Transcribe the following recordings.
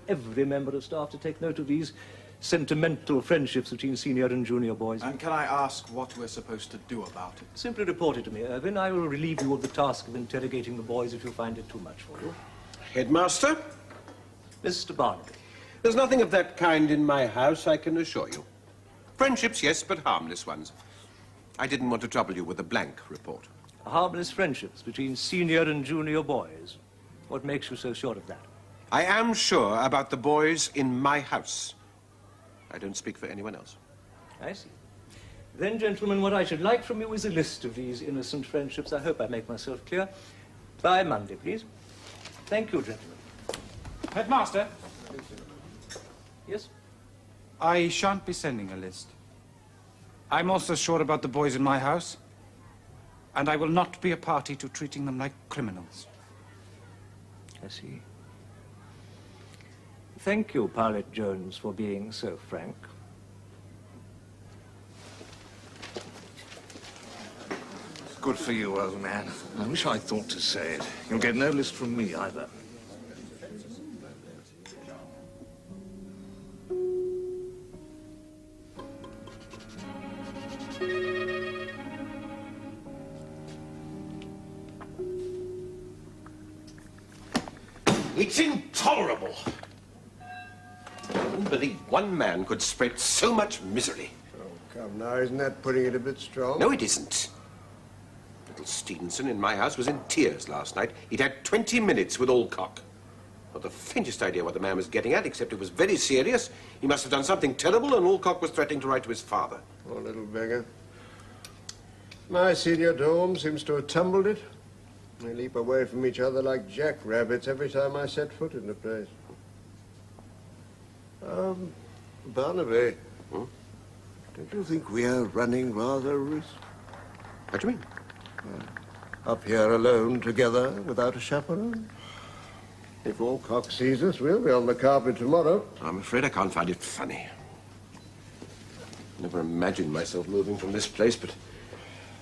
every member of staff to take note of these sentimental friendships between senior and junior boys. And can I ask what we're supposed to do about it? Simply report it to me, Irvin. I will relieve you of the task of interrogating the boys if you find it too much for you. Headmaster? Mr. Barnaby. There's nothing of that kind in my house, I can assure you. Friendships, yes, but harmless ones. I didn't want to trouble you with a blank report. Harmless friendships between senior and junior boys. What makes you so sure of that? I am sure about the boys in my house. I don't speak for anyone else. I see. Then, gentlemen, what I should like from you is a list of these innocent friendships. I hope I make myself clear. By Monday, please. Thank you, gentlemen. Headmaster? Yes? I shan't be sending a list. I'm also sure about the boys in my house, and I will not be a party to treating them like criminals. I see. Thank you, Pilot Jones, for being so frank. Good for you, old man. I wish I'd thought to say it. You'll get no list from me, either. It's intolerable. I wouldn't believe one man could spread so much misery. Oh, come now, isn't that putting it a bit strong? No, it isn't. Little Stevenson in my house was in tears last night. He'd had 20 minutes with Alcock. Not the faintest idea what the man was getting at, except it was very serious. He must have done something terrible, and Alcock was threatening to write to his father. Poor little beggar. My senior dome seems to have tumbled it. They leap away from each other like jackrabbits every time I set foot in the place. Barnaby. Hmm? Don't you think we are running rather risk? What do you mean? Up here alone together without a chaperone? If Alcock sees us, we'll be on the carpet tomorrow. I'm afraid I can't find it funny. Never imagined myself moving from this place, but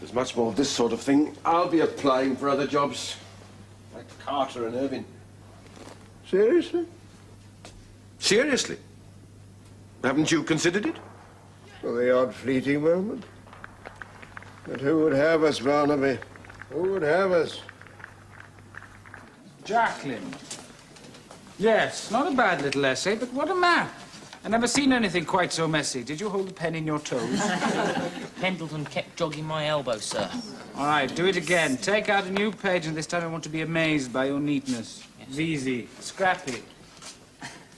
there's much more of this sort of thing. I'll be applying for other jobs, like Carter and Irvin. Seriously? Seriously? Haven't you considered it? For the odd fleeting moment. But who would have us, Barnaby? Who would have us? Jacqueline. Yes, not a bad little essay, but what a map. I've never seen anything quite so messy. Did you hold the pen in your toes? Pendleton kept jogging my elbow, sir. All right, do it again. Take out a new page, and this time I want to be amazed by your neatness. Yes. Veezy. Scrappy.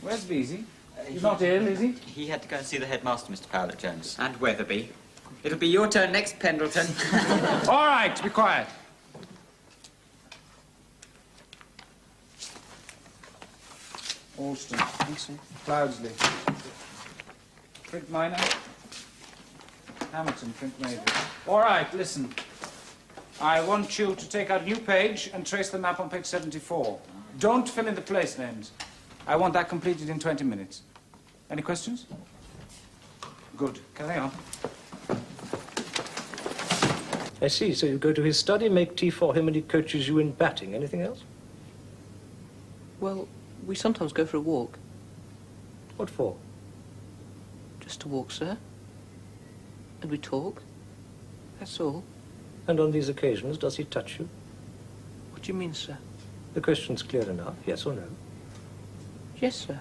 Where's Veezy? He's not ill, is he? He had to go and see the headmaster, Mr. Pilot Jones. And Weatherby. It'll be your turn next, Pendleton. All right, be quiet. Alston. Cloudsley. Print minor. Hamilton, print major. All right, listen. I want you to take out a new page and trace the map on page 74. Don't fill in the place names. I want that completed in 20 minutes. Any questions? Good. Carry on. I see. So you go to his study, make tea for him, and he coaches you in batting. Anything else? Well, we sometimes go for a walk. What for? Just to walk, sir. And we talk. That's all. And on these occasions, does he touch you? What do you mean, sir? The question's clear enough, yes or no? Yes, sir.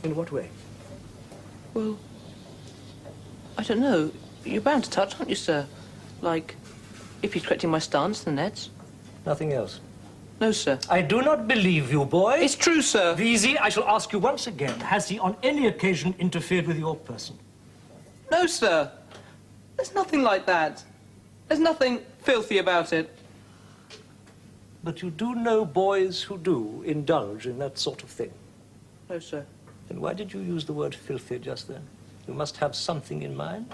In what way? Well, I don't know. You're bound to touch, aren't you, sir? Like, if he's correcting my stance, the nets. Nothing else? No, sir. I do not believe you, boy. It's true, sir. Veezy, I shall ask you once again, has he on any occasion interfered with your person? No, sir. There's nothing like that. There's nothing filthy about it. But you do know boys who do indulge in that sort of thing. No, sir. Then why did you use the word filthy just then? You must have something in mind.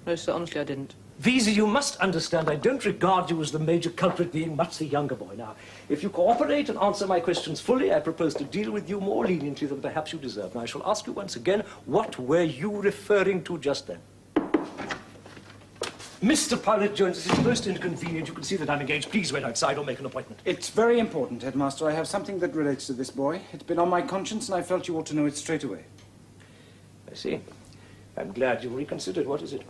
No, sir, honestly, I didn't. Veezy, you must understand I don't regard you as the major culprit, being much the younger boy. Now, if you cooperate and answer my questions fully, I propose to deal with you more leniently than perhaps you deserve. Now, I shall ask you once again, what were you referring to just then? Mr. Pilot Jones, this is most inconvenient. You can see that I'm engaged. Please wait outside or make an appointment. It's very important, Headmaster. I have something that relates to this boy. It's been on my conscience, and I felt you ought to know it straight away. I see. I'm glad you reconsidered. What is it?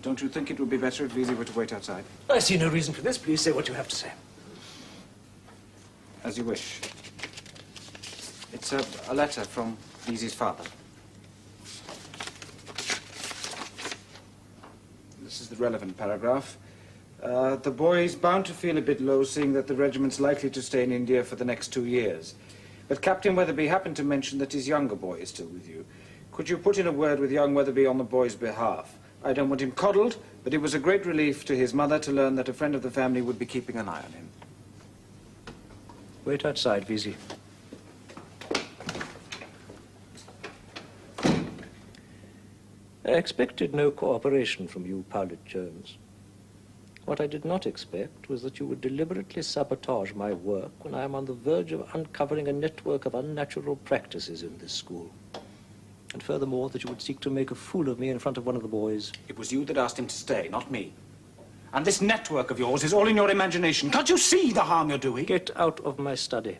Don't you think it would be better if Veezy were to wait outside? I see no reason for this. Please say what you have to say. As you wish. It's a letter from Veezy's father. This is the relevant paragraph. The boy is bound to feel a bit low, seeing that the regiment's likely to stay in India for the next 2 years. But Captain Weatherby happened to mention that his younger boy is still with you. Could you put in a word with young Weatherby on the boy's behalf? I don't want him coddled, but it was a great relief to his mother to learn that a friend of the family would be keeping an eye on him. Wait outside, Veezy. I expected no cooperation from you, Pilot Jones. What I did not expect was that you would deliberately sabotage my work when I am on the verge of uncovering a network of unnatural practices in this school. And furthermore, that you would seek to make a fool of me in front of one of the boys. It was you that asked him to stay, not me. And this network of yours is all in your imagination. Can't you see the harm you're doing? Get out of my study.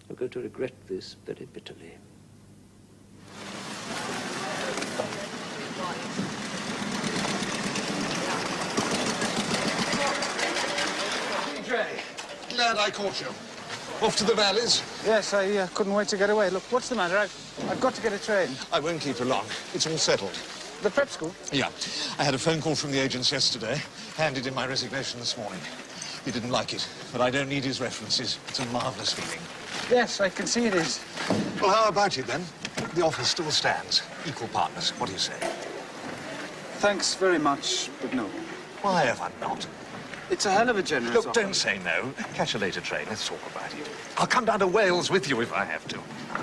You're going to regret this very bitterly. Glad I caught you. Off to the valleys? Yes, I couldn't wait to get away. Look, what's the matter? I've got to get a train. I won't keep you long. It's all settled. The prep school? Yeah. I had a phone call from the agents yesterday. Handed in my resignation this morning. He didn't like it, but I don't need his references. It's a marvellous feeling. Yes, I can see it is. Well, how about it, then? The offer still stands. Equal partners. What do you say? Thanks very much, but no. Why have I not? It's a hell of a generous Look, offer. don't say no. Catch a later train. Let's talk about it. I'll come down to Wales with you if I have to.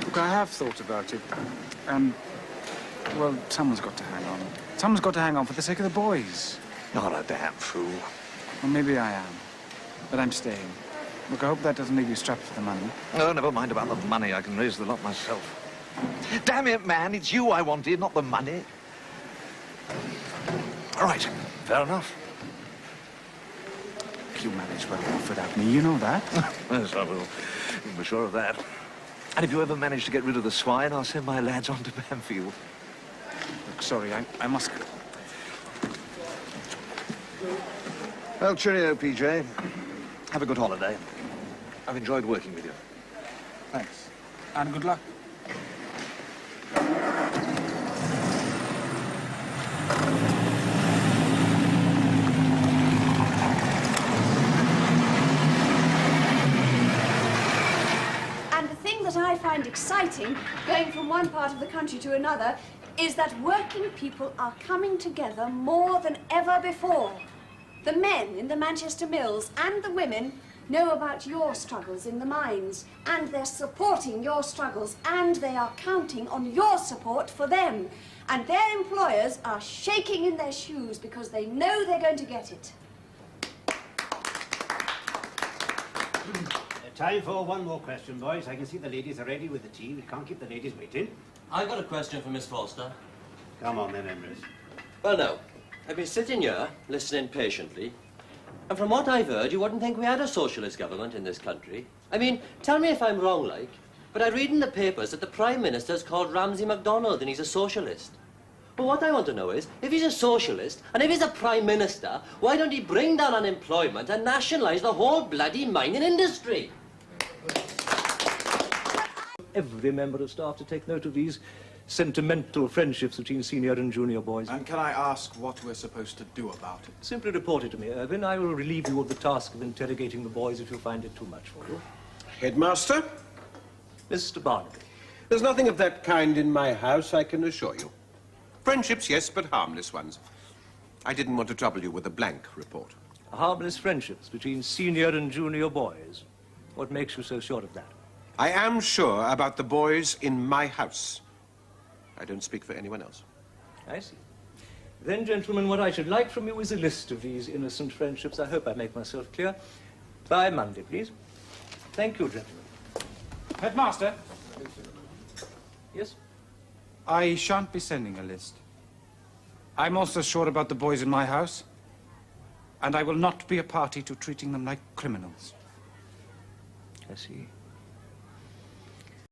Look, I have thought about it. And, well, someone's got to hang on. Someone's got to hang on for the sake of the boys. You're a damn fool. Well, maybe I am. But I'm staying. Look, I hope that doesn't leave you strapped for the money. No, never mind about the money. I can raise the lot myself. Damn it, man. It's you I wanted, not the money. All right. Fair enough. You manage well enough without me, you know that. Yes, I will. You can be sure of that. And if you ever manage to get rid of the swine, I'll send my lads on to Bamfield. Look, sorry, I must go. Well, cheerio, PJ. Have a good holiday. I've enjoyed working with you. Thanks. And good luck. That I find exciting, going from one part of the country to another, is that working people are coming together more than ever before. The men in the Manchester mills and the women know about your struggles in the mines, and they're supporting your struggles, and they are counting on your support for them. And their employers are shaking in their shoes because they know they're going to get it. Time for one more question, boys. I can see the ladies are ready with the tea. We can't keep the ladies waiting. I've got a question for Miss Foster. Come on then, Emrys. Well, no. I've been sitting here, listening patiently, and from what I've heard, you wouldn't think we had a socialist government in this country. I mean, tell me if I'm wrong, like, but I read in the papers that the Prime Minister's called Ramsay MacDonald and he's a socialist. Well, what I want to know is, if he's a socialist, and if he's a Prime Minister, why don't he bring down unemployment and nationalise the whole bloody mining industry? Every member of staff to take note of these sentimental friendships between senior and junior boys. And can I ask what we're supposed to do about it? Simply report it to me, Irvin. I will relieve you of the task of interrogating the boys if you find it too much for you. Headmaster? Mr. Barnaby. There's nothing of that kind in my house, I can assure you. Friendships, yes, but harmless ones. I didn't want to trouble you with a blank report. Harmless friendships between senior and junior boys. What makes you so sure of that? I am sure about the boys in my house. I don't speak for anyone else. I see. Then, gentlemen, what I should like from you is a list of these innocent friendships. I hope I make myself clear. By Monday, please. Thank you, gentlemen. Headmaster? Yes? I shan't be sending a list. I'm also sure about the boys in my house, and I will not be a party to treating them like criminals. I see.